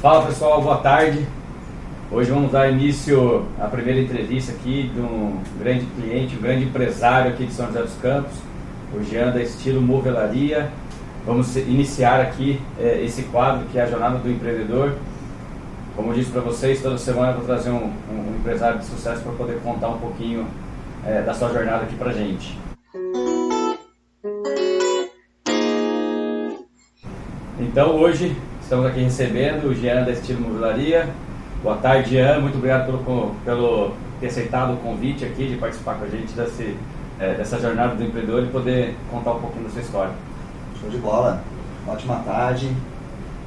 Fala pessoal, boa tarde. Hoje vamos dar início à primeira entrevista aqui de um grande cliente, um grande empresário aqui de São José dos Campos, o Jean da Estilo Movelaria. Vamos iniciar aqui esse quadro que é a Jornada do Empreendedor. Como eu disse para vocês, toda semana eu vou trazer um empresário de sucesso para poder contar um pouquinho da sua jornada aqui para a gente. Então hoje estamos aqui recebendo o Jean da Estilo Movelaria. Boa tarde, Jean. Muito obrigado pelo ter aceitado o convite aqui de participar com a gente dessa jornada do empreendedor e poder contar um pouquinho da sua história. Show de bola. Ótima tarde.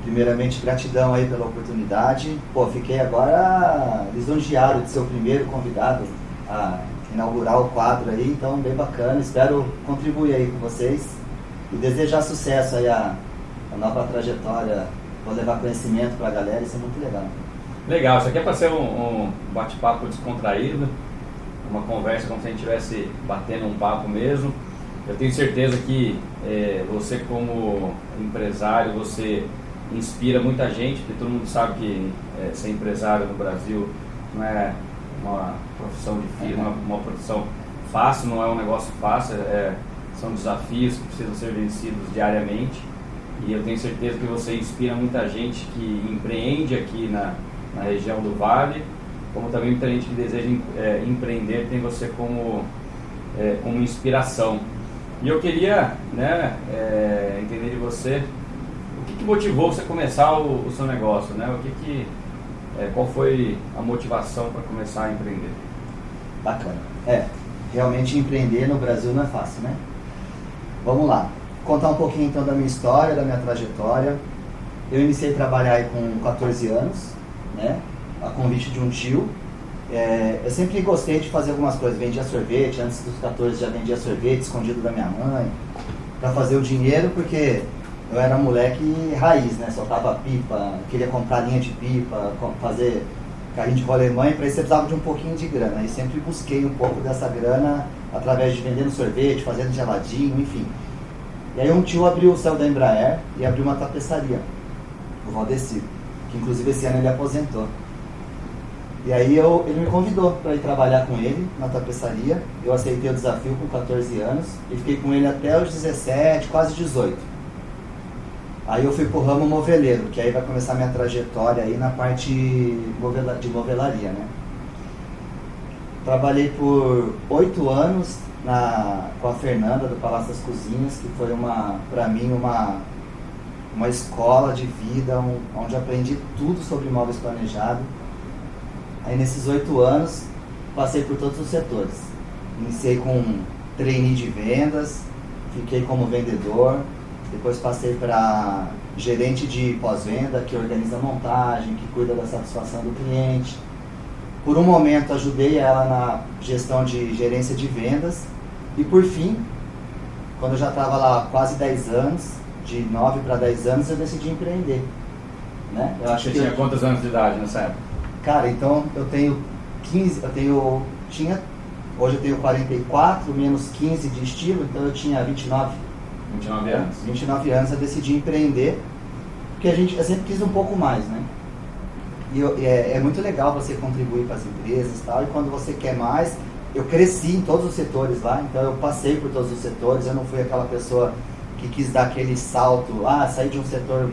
Primeiramente, gratidão aí pela oportunidade. Fiquei agora lisonjeado de ser o primeiro convidado a inaugurar o quadro aí, então bem bacana. Espero contribuir aí com vocês e desejar sucesso aí a nova trajetória. Vou levar conhecimento para a galera, isso é muito legal. Legal, isso aqui é para ser um bate-papo descontraído, uma conversa como se a gente estivesse batendo um papo mesmo. Eu tenho certeza que você como empresário, você inspira muita gente, porque todo mundo sabe que ser empresário no Brasil não é uma profissão difícil, não é uma profissão fácil, não é um negócio fácil, são desafios que precisam ser vencidos diariamente. E eu tenho certeza que você inspira muita gente que empreende aqui na região do Vale, como também muita gente que deseja empreender, tem você como inspiração. E eu queria entender de você o que motivou você a começar o seu negócio, né? Qual foi a motivação para começar a empreender? Bacana. Realmente empreender no Brasil não é fácil, né? Vamos lá. Contar um pouquinho então da minha história, da minha trajetória. Eu iniciei a trabalhar aí com 14 anos, né? A convite de um tio. Eu sempre gostei de fazer algumas coisas, vendia sorvete, antes dos 14 já vendia sorvete escondido da minha mãe, para fazer o dinheiro, porque eu era moleque raiz, né? Soltava pipa, queria comprar linha de pipa, fazer carrinho de rolemã, e para isso você precisava de um pouquinho de grana. E sempre busquei um pouco dessa grana através de vendendo sorvete, fazendo geladinho, enfim. E aí um tio abriu o céu da Embraer e abriu uma tapeçaria, o Valdecir, que inclusive esse ano ele aposentou. E aí ele me convidou para ir trabalhar com ele na tapeçaria. Eu aceitei o desafio com 14 anos e fiquei com ele até os 17, quase 18. Aí eu fui pro ramo moveleiro, que aí vai começar a minha trajetória aí na parte de movelaria, né? Trabalhei por 8 anos com a Fernanda do Palácio das Cozinhas, que foi para mim uma escola de vida, onde aprendi tudo sobre móveis planejados. Aí nesses 8 anos passei por todos os setores. Iniciei com trainee de vendas, fiquei como vendedor, depois passei para gerente de pós-venda, que organiza a montagem, que cuida da satisfação do cliente. Por um momento ajudei ela na gestão de gerência de vendas e por fim, quando eu já estava lá quase 10 anos, de 9 para 10 anos, eu decidi empreender, né? Você tinha quantos anos de idade nessa época? Cara, então eu tenho 15, hoje eu tenho 44, menos 15 de estilo, então eu tinha 29 anos. 29 anos eu decidi empreender, porque eu sempre quis um pouco mais, né? E é muito legal você contribuir para as empresas e tal, e quando você quer mais, eu cresci em todos os setores lá, então eu passei por todos os setores, eu não fui aquela pessoa que quis dar aquele salto, sair de um setor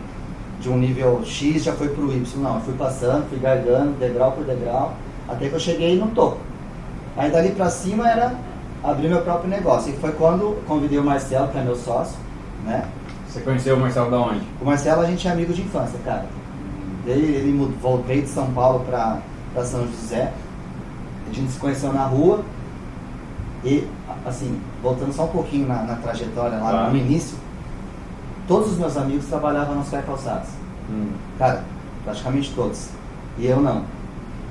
de um nível X já foi para o Y, não, eu fui passando, fui gargando, degrau por degrau, até que eu cheguei no topo. Aí dali para cima era abrir meu próprio negócio, e foi quando convidei o Marcelo, que é meu sócio, né? Você conheceu o Marcelo da onde? O Marcelo a gente é amigo de infância, cara. Voltei de São Paulo para São José, a gente se conheceu na rua e, assim, voltando só um pouquinho na trajetória lá no início, todos os meus amigos trabalhavam nos Calçados. Cara, praticamente todos. E eu não.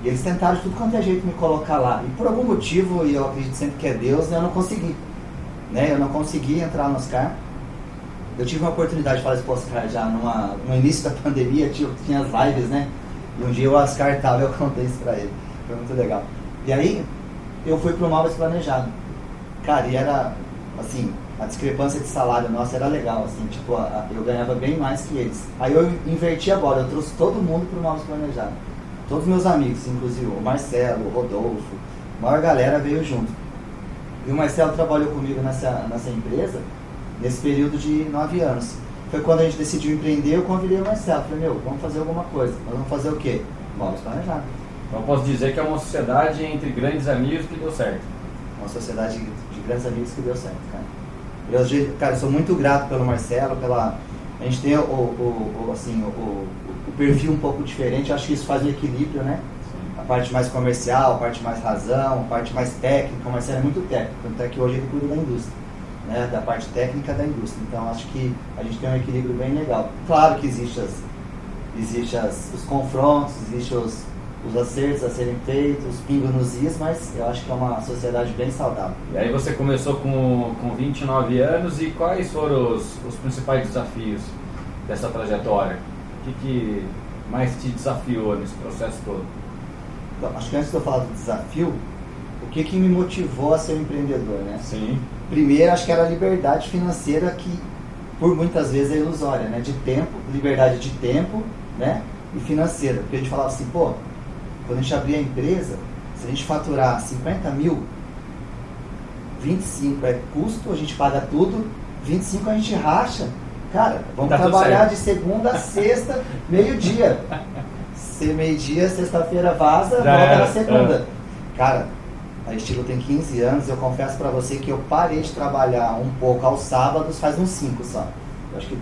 E eles tentaram de tudo quanto é jeito me colocar lá. E por algum motivo, e eu acredito sempre que é Deus, eu não consegui. Né? Eu não consegui entrar no Oscar. Eu tive uma oportunidade de fazer esse Oscar já no início da pandemia, tinha as lives, né? E um dia o Oscar estava, eu contei isso pra ele. Foi muito legal. E aí, eu fui pro Móveis Planejado. Cara, e era, assim, a discrepância de salário nossa era legal, assim, tipo, eu ganhava bem mais que eles. Aí eu inverti a bola, eu trouxe todo mundo para o Móveis Planejados. Todos meus amigos, inclusive o Marcelo, o Rodolfo, a maior galera veio junto. E o Marcelo trabalhou comigo nessa empresa, nesse período de 9 anos. Foi quando a gente decidiu empreender, eu convidei o Marcelo. Falei, vamos fazer alguma coisa. Nós vamos fazer o quê? Móveis Planejados. Então eu posso dizer que é uma sociedade entre grandes amigos que deu certo. Uma sociedade de grandes amigos que deu certo, cara. Eu sou muito grato pelo Marcelo, a gente tem o perfil um pouco diferente, eu acho que isso faz um equilíbrio, né? Sim. A parte mais comercial, a parte mais razão, a parte mais técnica. O Marcelo é muito técnico, tanto é que hoje ele cuida da indústria, né? Da parte técnica da indústria. Então acho que a gente tem um equilíbrio bem legal. Claro que existe os confrontos, existem os acertos a serem feitos, os pingos nos is, mas eu acho que é uma sociedade bem saudável. E aí você começou com 29 anos, e quais foram os principais desafios dessa trajetória? O que mais te desafiou nesse processo todo? Então, acho que antes de eu falar do desafio, o que me motivou a ser um empreendedor, né? Sim. Primeiro, acho que era a liberdade financeira, que por muitas vezes é ilusória, né? De tempo, liberdade de tempo, né? E financeira. Porque a gente falava assim, pô, quando a gente abrir a empresa, se a gente faturar 50 mil, 25 é custo, a gente paga tudo, 25 a gente racha. Cara, vamos trabalhar de segunda a sexta, meio-dia. Se meio-dia, sexta-feira vaza, volta na segunda. Cara, a Estilo tem 15 anos, eu confesso pra você que eu parei de trabalhar um pouco aos sábados, faz uns 5 só. Eu acho que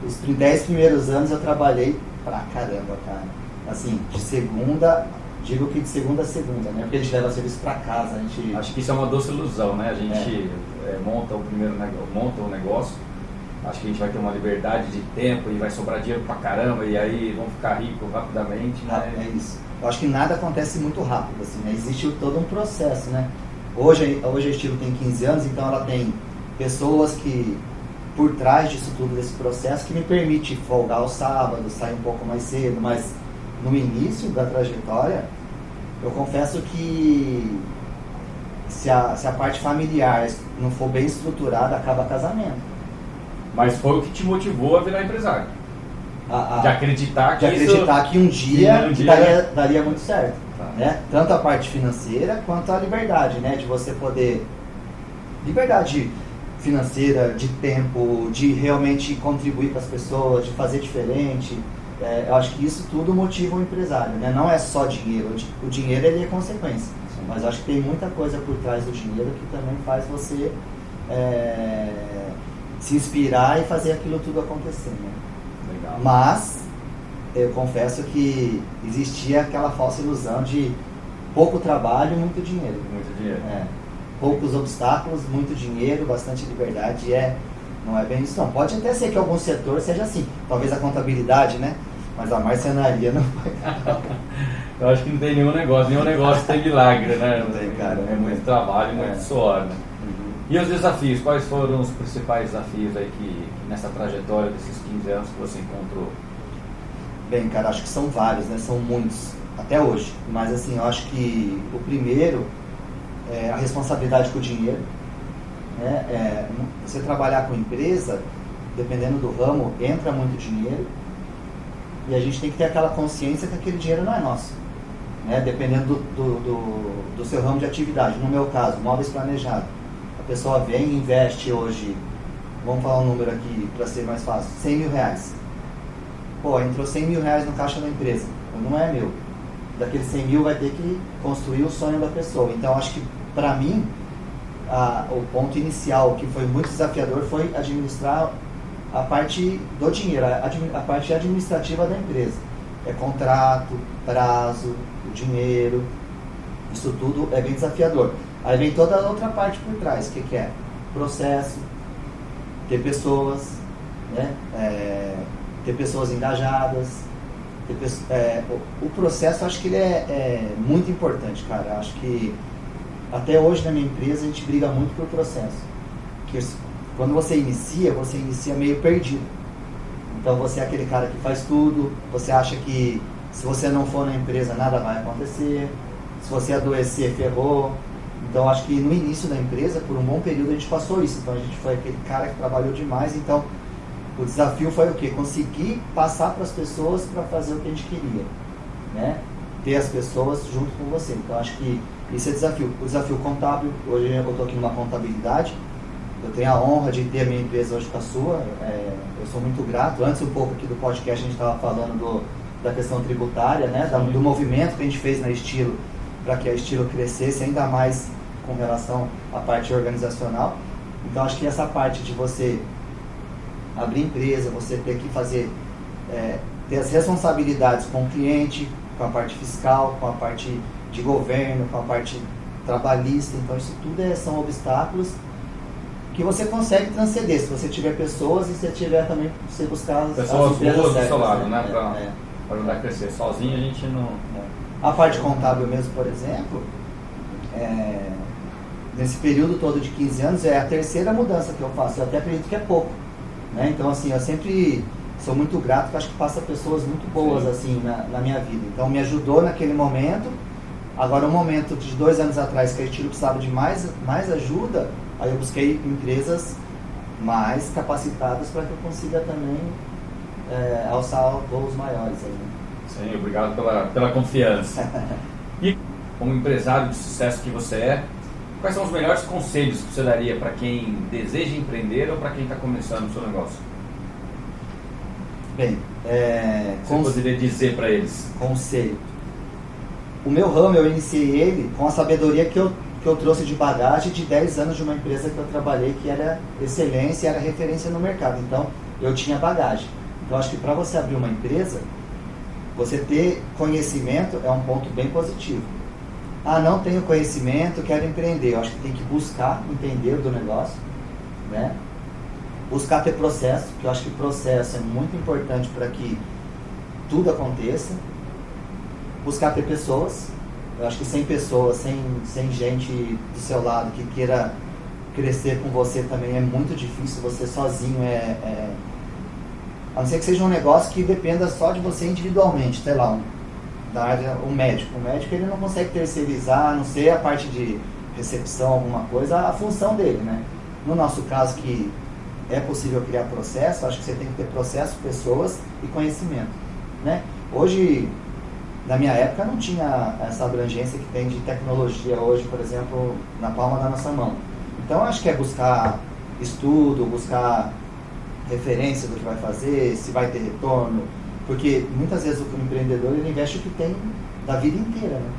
os 10 primeiros anos eu trabalhei pra caramba, cara. Assim, de segunda, digo que de segunda a segunda, né? Porque a gente leva serviço pra casa, a gente... Acho que isso é uma doce ilusão, né? A gente monta o negócio, acho que a gente vai ter uma liberdade de tempo e vai sobrar dinheiro pra caramba, e aí vamos ficar ricos rapidamente, né? É isso. Eu acho que nada acontece muito rápido, assim, né? Existe todo um processo, né? Hoje a Estilo tem 15 anos, então ela tem pessoas que, por trás disso tudo, desse processo, que me permite folgar aos sábados, sair um pouco mais cedo, mas no início da trajetória, eu confesso que se a parte familiar não for bem estruturada, acaba casamento. Mas foi o que te motivou a virar empresário? De acreditar que um dia daria muito certo. Tá. Né? Tanto a parte financeira quanto a liberdade, né? De você poder... Liberdade financeira, de tempo, de realmente contribuir para as pessoas, de fazer diferente. Eu acho que isso tudo motiva o empresário, né? Não é só dinheiro. O dinheiro ele é consequência. Sim. Mas acho que tem muita coisa por trás do dinheiro que também faz você se inspirar e fazer aquilo tudo acontecer, né? Legal. Mas eu confesso que existia aquela falsa ilusão de pouco trabalho e muito dinheiro. Muito dinheiro. Poucos obstáculos, muito dinheiro, bastante liberdade. Não é bem isso não. Pode até ser que algum setor seja assim. Talvez a contabilidade, né? Mas a marcenaria não vai. Eu acho que não tem nenhum negócio tem milagre, né? Não tem, cara. É muito trabalho, muito suor, né? Uhum. E os desafios? Quais foram os principais desafios aí que nessa trajetória desses 15 anos que você encontrou? Bem, cara, acho que são vários, né? São muitos, até hoje. Mas assim, eu acho que o primeiro é a responsabilidade com o dinheiro. Né? Você trabalhar com empresa, dependendo do ramo, entra muito dinheiro. E a gente tem que ter aquela consciência que aquele dinheiro não é nosso. Né? Dependendo do seu ramo de atividade. No meu caso, móveis planejados. A pessoa vem e investe hoje, vamos falar um número aqui para ser mais fácil, 100 mil reais. Pô, entrou 100 mil reais no caixa da empresa, não é meu. Daqueles 100 mil vai ter que construir o sonho da pessoa. Então acho que para mim, o ponto inicial que foi muito desafiador foi administrar a parte do dinheiro, a parte administrativa da empresa. É contrato, prazo, o dinheiro, isso tudo é bem desafiador. Aí vem toda a outra parte por trás, que é processo, ter pessoas, né? Ter pessoas engajadas. O processo, acho que ele é muito importante, cara. Acho que até hoje na minha empresa a gente briga muito por processo. Que quando você inicia meio perdido. Então você é aquele cara que faz tudo, você acha que se você não for na empresa nada vai acontecer, se você adoecer, ferrou. Então acho que no início da empresa, por um bom período, a gente passou isso. Então a gente foi aquele cara que trabalhou demais. Então o desafio foi o quê? Conseguir passar para as pessoas para fazer o que a gente queria, né? Ter as pessoas junto com você. Então acho que esse é o desafio. O desafio contábil, hoje eu estou aqui numa contabilidade, eu tenho a honra de ter a minha empresa hoje com a sua, eu sou muito grato. Antes um pouco aqui do podcast a gente estava falando da questão tributária, né? Do movimento que a gente fez na Estilo para que a Estilo crescesse ainda mais com relação à parte organizacional. Então acho que essa parte de você abrir empresa, você ter que fazer, ter as responsabilidades com o cliente, com a parte fiscal, com a parte de governo, com a parte trabalhista, então isso tudo são obstáculos que você consegue transcender se você tiver pessoas e se tiver também você buscar as pessoas boas do seu lado, né? Para ajudar a crescer. Sozinho a gente não. A parte contábil mesmo, por exemplo, nesse período todo de 15 anos é a terceira mudança que eu faço. Eu até acredito que é pouco, né? Então assim, eu sempre sou muito grato, porque acho que passa pessoas muito boas assim na minha vida. Então me ajudou naquele momento. Agora um momento de 2 anos atrás que a gente precisava de mais ajuda, aí eu busquei empresas mais capacitadas para que eu consiga também alçar voos maiores aí, né? Sim, obrigado pela confiança. E como empresário de sucesso que você é, quais são os melhores conselhos que você daria para quem deseja empreender ou para quem está começando o seu negócio? Bem, você poderia dizer para eles? Conselho. O meu ramo, eu iniciei ele com a sabedoria que eu trouxe de bagagem de 10 anos de uma empresa que eu trabalhei, que era excelência, era referência no mercado. Então, eu tinha bagagem. Então, acho que para você abrir uma empresa, você ter conhecimento é um ponto bem positivo. Ah, não tenho conhecimento, quero empreender. Eu acho que tem que buscar entender do negócio, né? Buscar ter processo, porque eu acho que processo é muito importante para que tudo aconteça. Buscar ter pessoas. Eu acho que sem pessoas, sem gente do seu lado que queira crescer com você também é muito difícil. Você sozinho a não ser que seja um negócio que dependa só de você individualmente, sei lá, um médico. O médico ele não consegue terceirizar, a não ser a parte de recepção, alguma coisa, a função dele, né? No nosso caso, que é possível criar processo, acho que você tem que ter processo, pessoas e conhecimento, né? Hoje, na minha época, não tinha essa abrangência que tem de tecnologia hoje, por exemplo, na palma da nossa mão. Então, acho que é buscar estudo, buscar referência do que vai fazer, se vai ter retorno, porque muitas vezes o empreendedor ele investe o que tem da vida inteira, né?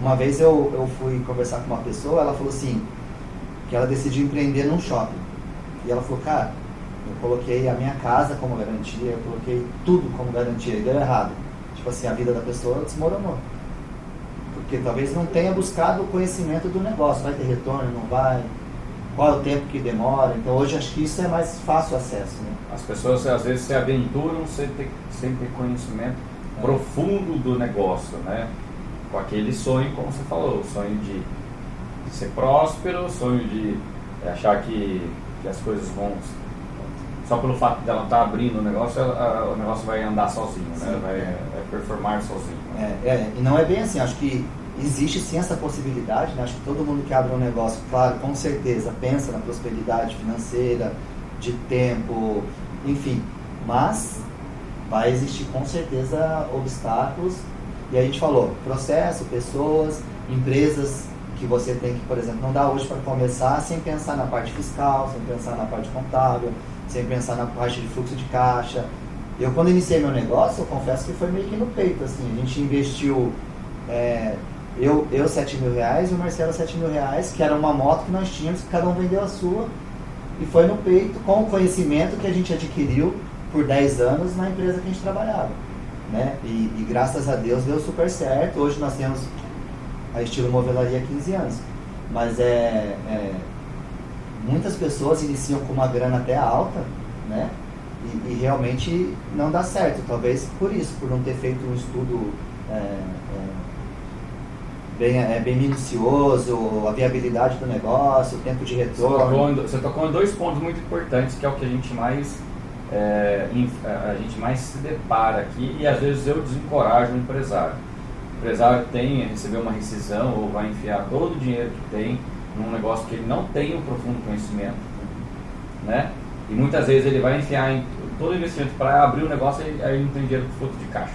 Uma vez eu fui conversar com uma pessoa, ela falou assim, que ela decidiu empreender num shopping. E ela falou, cara, eu coloquei a minha casa como garantia, eu coloquei tudo como garantia, e deu errado. Tipo assim, a vida da pessoa desmoronou. Porque talvez não tenha buscado o conhecimento do negócio, vai ter retorno, não vai, qual é o tempo que demora. Então hoje acho que isso é mais fácil acesso, né? As pessoas às vezes se aventuram sem ter conhecimento profundo do negócio, né? Com aquele sonho, como você falou, o sonho de ser próspero, o sonho de achar que as coisas vão, só pelo fato dela estar abrindo o negócio vai andar sozinho, né? Vai performar sozinho. E não é bem assim, acho que existe sim essa possibilidade, né? Acho que todo mundo que abre um negócio, claro, com certeza, pensa na prosperidade financeira, de tempo, enfim, mas vai existir com certeza obstáculos. E a gente falou, processo, pessoas, empresas que você tem que, por exemplo, não dá hoje para começar sem pensar na parte fiscal, sem pensar na parte contábil, sem pensar na parte de fluxo de caixa. Eu, quando iniciei meu negócio, eu confesso que foi meio que no peito, assim, a gente investiu, eu R$7.000 e o Marcelo R$7.000, que era uma moto que nós tínhamos, que cada um vendeu a sua, e foi no peito com o conhecimento que a gente adquiriu por 10 anos na empresa que a gente trabalhava, né? E graças a Deus deu super certo. Hoje nós temos a Estilo Movelaria há 15 anos, mas muitas pessoas iniciam com uma grana até alta, né? E realmente não dá certo, talvez por isso, por não ter feito um estudo bem minucioso, a viabilidade do negócio, o tempo de retorno. Você tocou em 2 pontos muito importantes, que é o que a gente mais se depara aqui, e às vezes eu desencorajo o empresário. empresário recebeu uma rescisão ou vai enfiar todo o dinheiro que tem num negócio que ele não tem um profundo conhecimento, né? E muitas vezes ele vai enfiar em todo o investimento para abrir o negócio e aí não tem dinheiro para fluxo de caixa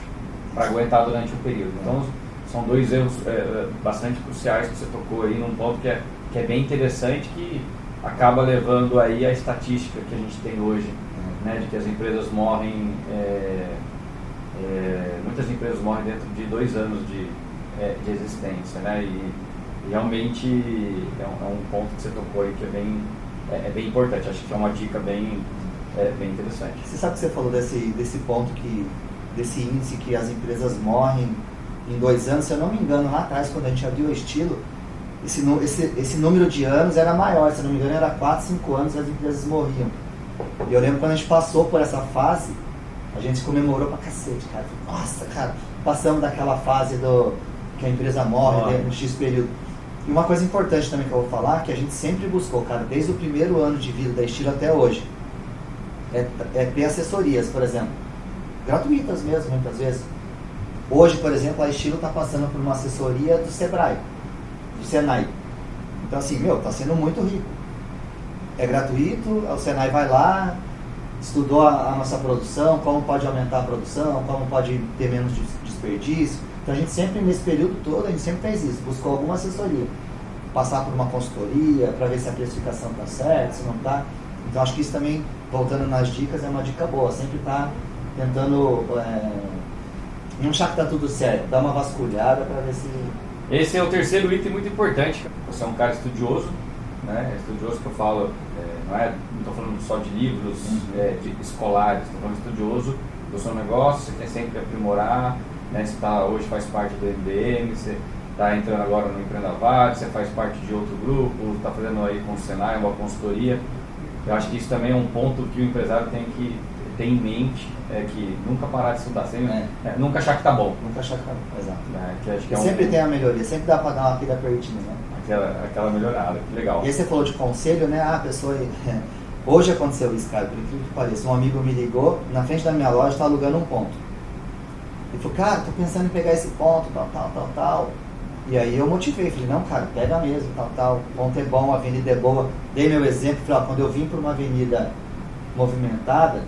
para aguentar durante o período. Então são dois erros bastante cruciais que você tocou aí num ponto que é bem interessante, que acaba levando aí a estatística que a gente tem hoje, né, de que as empresas morrem, muitas empresas morrem dentro de 2 anos de existência, né? E realmente é um ponto que você tocou aí que é bem importante. Acho que é uma dica bem interessante. Você sabe que você falou desse ponto, desse índice que as empresas morrem em 2 anos? Se eu não me engano, lá atrás, quando a gente abriu o Estilo, esse número de anos era maior. Se eu não me engano, era 4, 5 anos as empresas morriam. E eu lembro quando a gente passou por essa fase, a gente comemorou pra cacete, cara. Nossa, cara, passamos daquela fase que a empresa morre no X período. E uma coisa importante também que eu vou falar, que a gente sempre buscou, cara, desde o primeiro ano de vida da Estilo até hoje, é ter assessorias, por exemplo, gratuitas mesmo, muitas vezes. Hoje, por exemplo, a Estilo está passando por uma assessoria do Sebrae, do Senai. Então, assim, está sendo muito rico. É gratuito, o Senai vai lá, estudou a nossa produção, como pode aumentar a produção, como pode ter menos desperdício. Então, a gente sempre, nesse período todo, a gente sempre fez isso, buscou alguma assessoria. Passar por uma consultoria, para ver se a precificação está certa, se não está. Então, acho que isso também, voltando nas dicas, é uma dica boa. Sempre está tentando, não achar que está tudo certo, dar uma vasculhada para ver se... Esse é o terceiro item muito importante. Você é um cara estudioso, né? Estudioso que eu falo, não estou falando só de livros escolares, estou falando estudioso do seu negócio, você quer sempre aprimorar, né? Você hoje faz parte do MDM, você está entrando agora no Empreendavac, você faz parte de outro grupo, está fazendo aí com o Senai uma consultoria. Eu acho que isso também é um ponto que o empresário tem que ter em mente, que nunca parar de estudar, nunca achar que está bom. Nunca achar que está bom, exato. Que acho que sempre tem a melhoria, sempre dá para dar uma pida pertinho, né? Aquela melhorada, que legal. E aí você falou de conselho, né? A pessoa... Hoje aconteceu isso, cara, por incrível que pareça. Um amigo me ligou, na frente da minha loja, está alugando um ponto. Ele falou, cara, tô pensando em pegar esse ponto, tal. E aí eu motivei, falei, não, cara, pega mesmo, tal, o ponto é bom, a avenida é boa. Dei meu exemplo, falei, quando eu vim para uma avenida movimentada,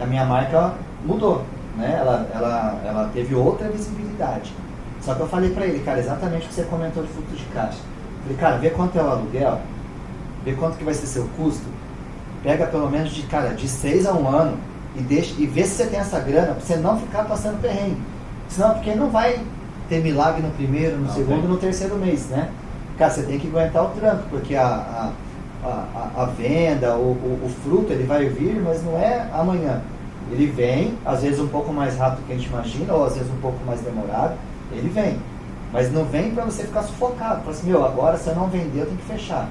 a minha marca mudou, né? Ela teve outra visibilidade. Só que eu falei para ele, cara, exatamente o que você comentou de fluxo de caixa. Falei, cara, vê quanto é o aluguel, vê quanto que vai ser seu custo, pega pelo menos de 6 a 1 ano e vê se você tem essa grana, para você não ficar passando perrengue. Senão, porque não vai ter milagre no primeiro, no segundo, no terceiro mês, né? Cara, você tem que aguentar o tranco, porque a venda, o fruto, ele vai vir, mas não é amanhã. Ele vem, às vezes um pouco mais rápido do que a gente imagina, ou às vezes um pouco mais demorado, ele vem. Mas não vem para você ficar sufocado. Fala assim, agora se eu não vender, eu tenho que fechar.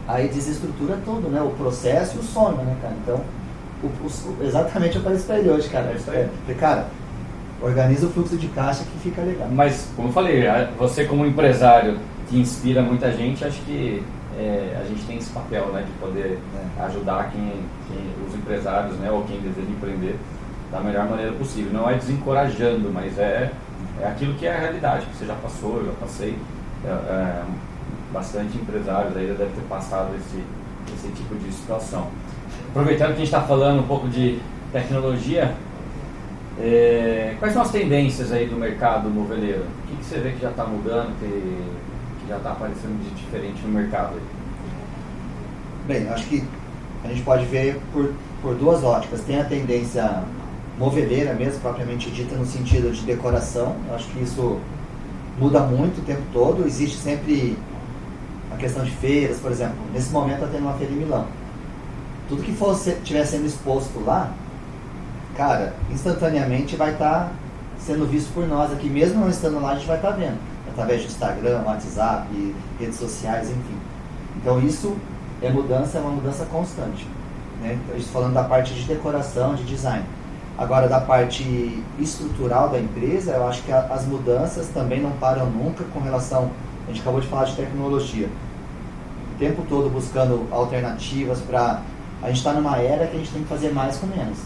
Aí desestrutura tudo, né? O processo e o sonho, né, cara? Então, exatamente eu falei isso para ele hoje, cara. Falei, cara, organiza o fluxo de caixa que fica legal. Mas, como eu falei, você como empresário que inspira muita gente, acho que a gente tem esse papel, né, de poder ajudar os empresários, né, ou quem deseja empreender da melhor maneira possível. Não é desencorajando, mas é aquilo que é a realidade, que você já passou, eu já passei. Bastante empresários aí já devem ter passado esse tipo de situação. Aproveitando que a gente está falando um pouco de tecnologia, quais são as tendências aí do mercado moveleiro? O que você vê que já está mudando, que já está aparecendo de diferente no mercado aí? Bem, acho que a gente pode ver por duas óticas. Tem a tendência moveleira mesmo, propriamente dita, no sentido de decoração. Eu acho que isso muda muito o tempo todo. Existe sempre a questão de feiras, por exemplo. Nesse momento está tendo uma feira em Milão. Tudo que estiver sendo exposto lá, cara, instantaneamente vai estar sendo visto por nós aqui. Mesmo não estando lá, a gente vai estar vendo. Através do Instagram, WhatsApp, redes sociais, enfim. Então isso é uma mudança constante, né? Isso falando da parte de decoração, de design. Agora, da parte estrutural da empresa, eu acho que as mudanças também não param nunca com relação... A gente acabou de falar de tecnologia. O tempo todo buscando alternativas para... A gente está numa era que a gente tem que fazer mais com menos.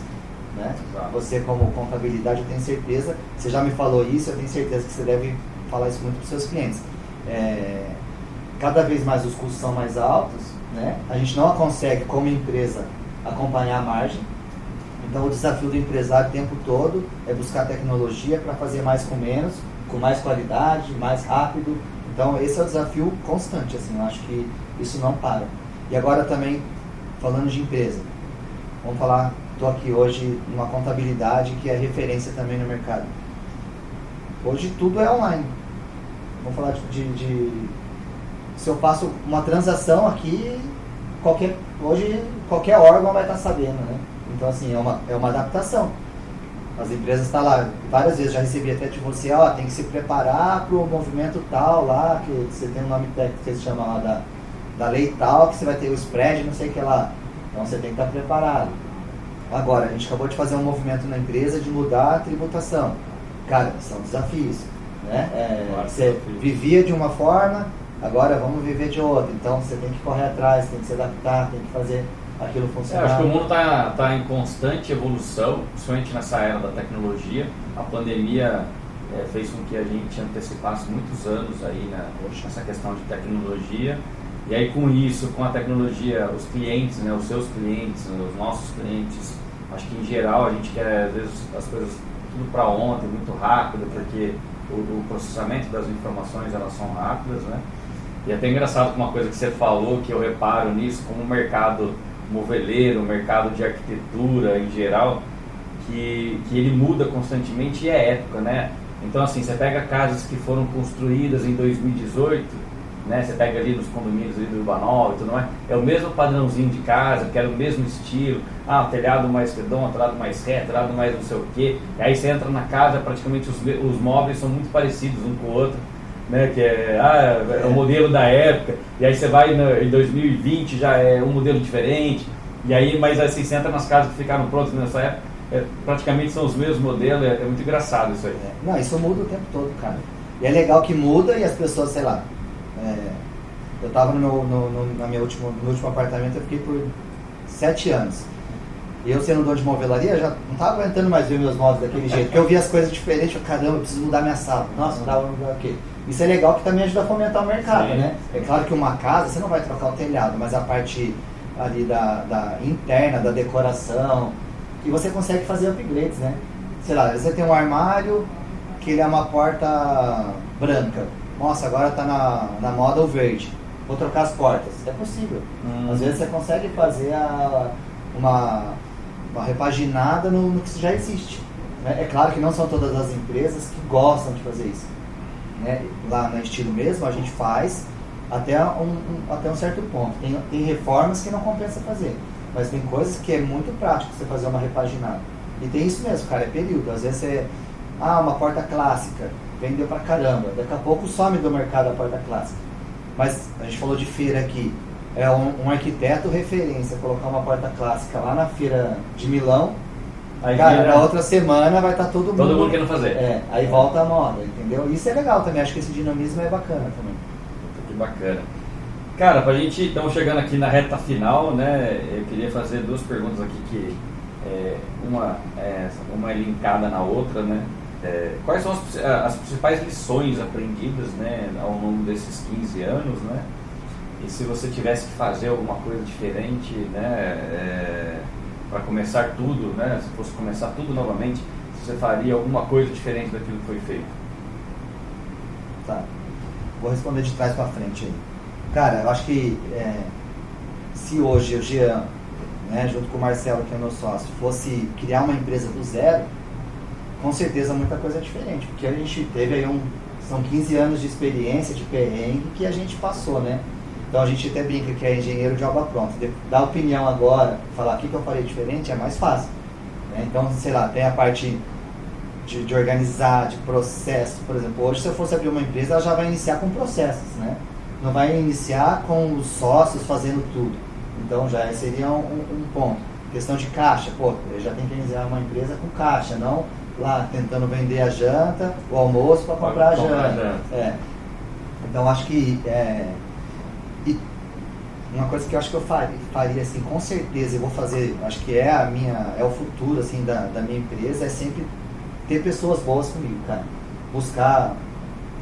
né? Exato. Você como contabilidade, eu tenho certeza, você já me falou isso, eu tenho certeza que você deve falar isso muito para os seus clientes. Cada vez mais os custos são mais altos, né? A gente não consegue, como empresa, acompanhar a margem. Então o desafio do empresário o tempo todo é buscar tecnologia para fazer mais com menos, com mais qualidade, mais rápido. Então esse é o desafio constante, assim, eu acho que isso não para. E agora também, falando de empresa, vamos falar, estou aqui hoje numa contabilidade que é referência também no mercado. Hoje tudo é online. Vamos falar se eu faço uma transação aqui, hoje qualquer órgão vai estar sabendo, né? Então assim, é uma adaptação. As empresas estão lá, várias vezes já recebi até de você, tem que se preparar para o movimento tal lá, que você tem um nome técnico que se chama lá da lei tal, que você vai ter o spread, não sei o que lá. Então você tem que estar preparado. Agora, a gente acabou de fazer um movimento na empresa de mudar a tributação. Cara, são desafios, né? Você vivia de uma forma, agora vamos viver de outra. Então você tem que correr atrás, tem que se adaptar, tem que fazer aquilo funcionar. Acho que o mundo está em constante evolução, principalmente nessa era da tecnologia. A pandemia fez com que a gente antecipasse muitos anos aí nessa questão de tecnologia. E aí com isso, com a tecnologia, os clientes, né, os seus clientes, os nossos clientes, acho que em geral a gente quer às vezes as coisas tudo para ontem, muito rápido, porque o processamento das informações elas são rápidas, né? E é até engraçado com uma coisa que você falou, que eu reparo nisso, como o mercado moveleiro, o mercado de arquitetura em geral, que ele muda constantemente e é época, né? Então assim, você pega casas que foram construídas em 2018, né? Você pega ali nos condomínios ali do Urbanol e tudo mais, é o mesmo padrãozinho de casa, que era o mesmo estilo, telhado mais redondo, telhado mais reto, telhado mais não sei o quê, e aí você entra na casa, praticamente os móveis são muito parecidos um com o outro, né? Que é o modelo da época, e aí você vai em 2020 já é um modelo diferente, e aí, mas assim, você entra nas casas que ficaram prontas nessa época, praticamente são os mesmos modelos, é muito engraçado isso aí. Não, isso muda o tempo todo, cara. E é legal que muda e as pessoas, sei lá, eu estava no último apartamento, eu fiquei por 7 anos. E eu sendo dono de movelaria, já não estava aguentando mais ver meus móveis daquele jeito, porque eu via as coisas diferentes, caramba, eu preciso mudar minha sala. Nossa, não dava mudar o quê? Isso é legal que também ajuda a fomentar o mercado, sim, né? É claro que uma casa, você não vai trocar o telhado, mas a parte ali da interna, da decoração, e você consegue fazer upgrades, né? Sei lá, você tem um armário que ele é uma porta branca. Nossa, agora está na moda o verde. Vou trocar as portas. É possível. Às vezes você consegue fazer uma repaginada no que já existe. Né? É claro que não são todas as empresas que gostam de fazer isso. Né? Lá no estilo mesmo, a gente faz até um certo ponto. Tem reformas que não compensa fazer. Mas tem coisas que é muito prático você fazer uma repaginada. E tem isso mesmo, cara, é período. Às vezes você... uma porta clássica. Vendeu pra caramba. Daqui a pouco some do mercado a porta clássica. Mas a gente falou de feira aqui. É um arquiteto referência. Colocar uma porta clássica lá na feira de Milão. Aí, cara, na outra semana vai estar todo mundo querendo fazer. Aí volta a moda, entendeu? Isso é legal também. Acho que esse dinamismo é bacana também. Que bacana. Cara, pra gente, estamos chegando aqui na reta final, né? Eu queria fazer 2 perguntas aqui que uma é linkada na outra, né? Quais são as principais lições aprendidas, né, ao longo desses 15 anos, né? E se você tivesse que fazer alguma coisa diferente, né, para começar tudo, né? Se fosse começar tudo novamente, você faria alguma coisa diferente daquilo que foi feito? Tá. Vou responder de trás para frente aí. Cara, eu acho que se hoje o Jean, né, junto com o Marcelo, que é meu sócio, fosse criar uma empresa do zero, com certeza muita coisa é diferente, porque a gente teve aí são 15 anos de experiência, de perrengue que a gente passou, né? Então a gente até brinca que é engenheiro de obra pronta. Dar opinião agora, falar o que eu faria diferente é mais fácil. Né? Então, sei lá, tem a parte de organizar, de processo. Por exemplo, hoje se eu fosse abrir uma empresa, ela já vai iniciar com processos, né? Não vai iniciar com os sócios fazendo tudo. Então já seria um ponto. Questão de caixa, eu já tenho que iniciar uma empresa com caixa, não lá tentando vender a janta, o almoço para comprar a janta. Então acho que uma coisa que eu acho que eu faria assim, com certeza, eu vou fazer, acho que é o futuro assim da minha empresa, é sempre ter pessoas boas comigo, cara. Buscar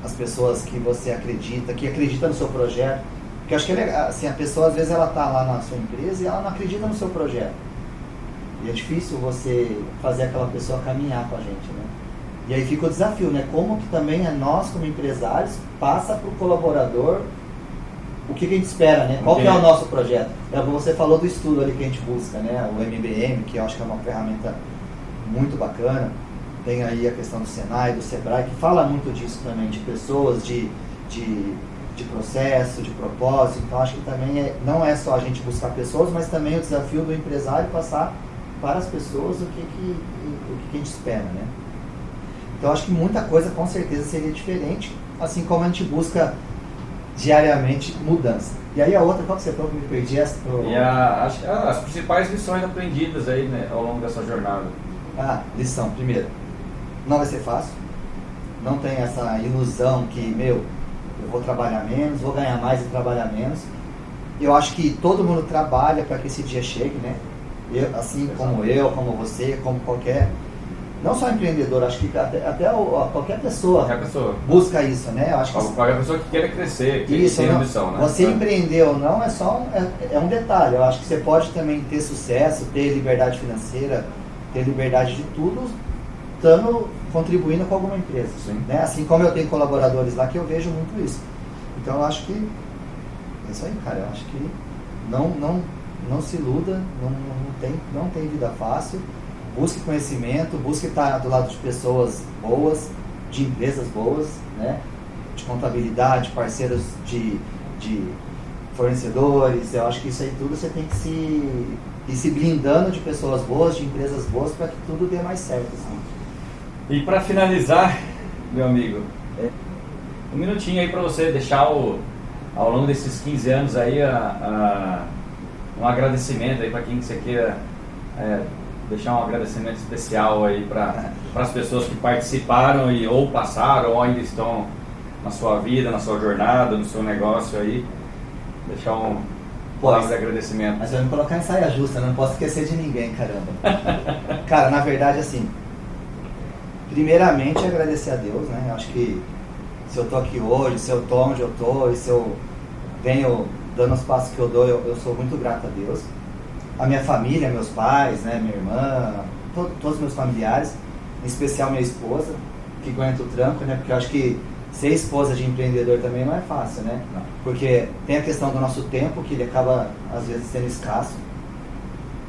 as pessoas que você acredita, que acreditam no seu projeto. Porque eu acho que é legal, assim, a pessoa às vezes ela tá lá na sua empresa e ela não acredita no seu projeto. E é difícil você fazer aquela pessoa caminhar com a gente, né? E aí fica o desafio, né? Como que também nós, como empresários, passa para o colaborador o que a gente espera, né? Qual que é o nosso projeto? Você falou do estudo ali que a gente busca, né? O MBM, que eu acho que é uma ferramenta muito bacana. Tem aí a questão do Senai, do Sebrae, que fala muito disso também, de pessoas, de processo, de propósito. Então acho que também não é só a gente buscar pessoas, mas também o desafio do empresário passar para as pessoas o que a gente espera, né? Então acho que muita coisa com certeza seria diferente, assim como a gente busca diariamente mudança. E aí a outra, qual que você falou que me perdi? E as principais lições aprendidas aí, né, ao longo dessa jornada. Lição, primeiro, não vai ser fácil, não tem essa ilusão que, eu vou trabalhar menos, vou ganhar mais e trabalhar menos. Eu acho que todo mundo trabalha para que esse dia chegue, né? Como você, como qualquer, não só empreendedor, acho que até qualquer pessoa busca isso, né? Eu acho que qualquer pessoa que queira crescer, que tenha ambição, né? Você empreender ou não é um detalhe. Eu acho que você pode também ter sucesso, ter liberdade financeira, ter liberdade de tudo, contribuindo com alguma empresa. Né? Assim como eu tenho colaboradores lá que eu vejo muito isso. Então eu acho que é isso aí, cara. Eu acho que não se iluda, não tem vida fácil. Busque conhecimento, busque estar do lado de pessoas boas, de empresas boas, né? De contabilidade, parceiros de fornecedores. Eu acho que isso aí tudo você tem que ir se blindando de pessoas boas, de empresas boas, para que tudo dê mais certo. Assim. E para finalizar, meu amigo, um minutinho aí para você deixar ao longo desses 15 anos aí um agradecimento aí para quem você queira deixar um agradecimento especial aí para as pessoas que participaram ou passaram ou ainda estão na sua vida, na sua jornada, no seu negócio aí. Deixar um palavra de agradecimento. Mas vai me colocar em saia justa, não posso esquecer de ninguém, caramba. Cara, na verdade, assim, primeiramente agradecer a Deus, né? Eu acho que se eu tô aqui hoje, se eu tô onde eu tô, e se eu venho dando os passos que eu dou, eu sou muito grato a Deus. A minha família, meus pais, né, minha irmã, todos os meus familiares, em especial minha esposa, que aguenta o tranco, né? Porque eu acho que ser esposa de empreendedor também não é fácil, né? Não. Porque tem a questão do nosso tempo, que ele acaba, às vezes, sendo escasso.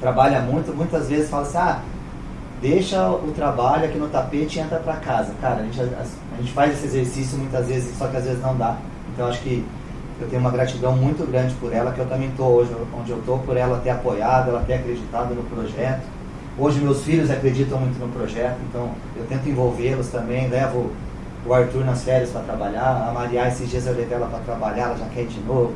Trabalha muito, muitas vezes fala assim, deixa o trabalho aqui no tapete e entra para casa. Cara, a gente faz esse exercício muitas vezes, só que às vezes não dá. Então acho que eu tenho uma gratidão muito grande por ela, que eu também estou hoje onde eu estou, por ela ter apoiado, ela ter acreditado no projeto. Hoje meus filhos acreditam muito no projeto, então eu tento envolvê-los também, levo o Arthur nas férias para trabalhar, a Maria esses dias eu levei ela para trabalhar, ela já quer ir de novo.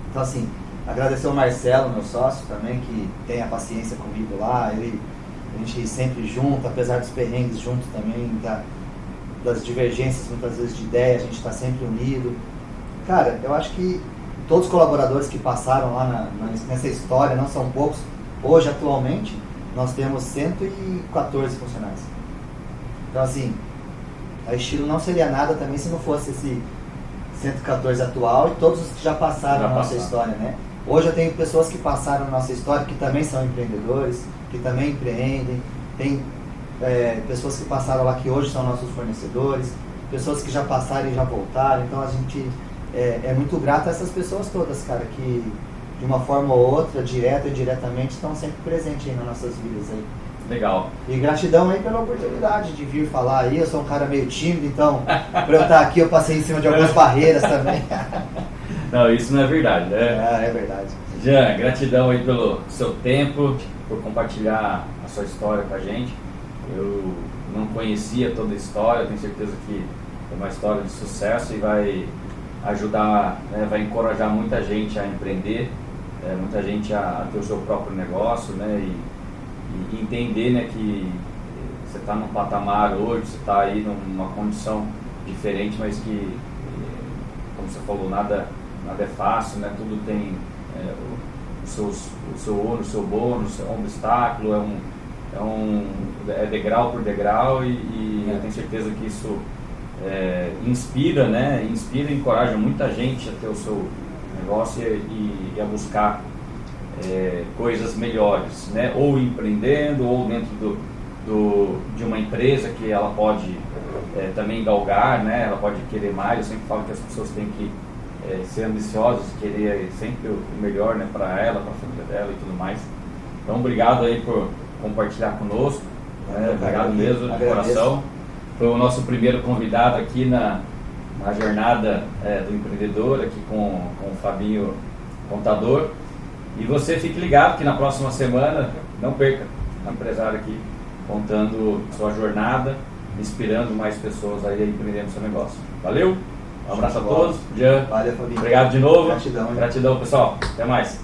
Então assim, agradecer ao Marcelo, meu sócio também, que tem a paciência comigo lá, a gente sempre junto, apesar dos perrengues junto também, das divergências muitas vezes de ideia, a gente está sempre unido. Cara, eu acho que todos os colaboradores que passaram lá nessa história, não são poucos, hoje atualmente nós temos 114 funcionários. Então assim, a Estilo não seria nada também se não fosse esse 114 atual e todos os que já passaram na nossa história, né? Hoje eu tenho pessoas que passaram na nossa história que também são empreendedores, que também empreendem, tem pessoas que passaram lá que hoje são nossos fornecedores, pessoas que já passaram e já voltaram, então a gente é muito grato a essas pessoas todas, cara, que de uma forma ou outra, direta ou indiretamente, estão sempre presentes aí nas nossas vidas aí. Legal. E gratidão aí pela oportunidade de vir falar aí, eu sou um cara meio tímido, então para eu estar aqui eu passei em cima de algumas barreiras também. Não, isso não é verdade, né? É verdade. Jean, gratidão aí pelo seu tempo, por compartilhar a sua história com a gente. Eu não conhecia toda a história, tenho certeza que é uma história de sucesso e vai ajudar, né, vai encorajar muita gente a empreender, muita gente a ter o seu próprio negócio, né, e entender, né, que você está num patamar hoje, você está aí numa condição diferente, mas que, como você falou, nada é fácil, né, tudo tem o seu ônus, o seu bônus, é um obstáculo, é degrau por degrau e eu tenho certeza que isso inspira, né? Inspira e encoraja muita gente a ter o seu negócio e a buscar coisas melhores, né? Ou empreendendo, ou dentro de uma empresa que ela pode também galgar, né? Ela pode querer mais. Eu sempre falo que as pessoas têm que ser ambiciosas, querer sempre o melhor, né? Para ela, para a família dela e tudo mais. Então, obrigado aí por compartilhar conosco, obrigado mesmo, de coração. Foi o nosso primeiro convidado aqui na jornada do empreendedor, aqui com o Fabinho Contador. E você fique ligado que na próxima semana, não perca, um empresário aqui contando sua jornada, inspirando mais pessoas aí a empreender no seu negócio. Valeu, um abraço a todos. Jean, valeu, Fabinho. Obrigado de novo. Gratidão, gratidão pessoal. Até mais.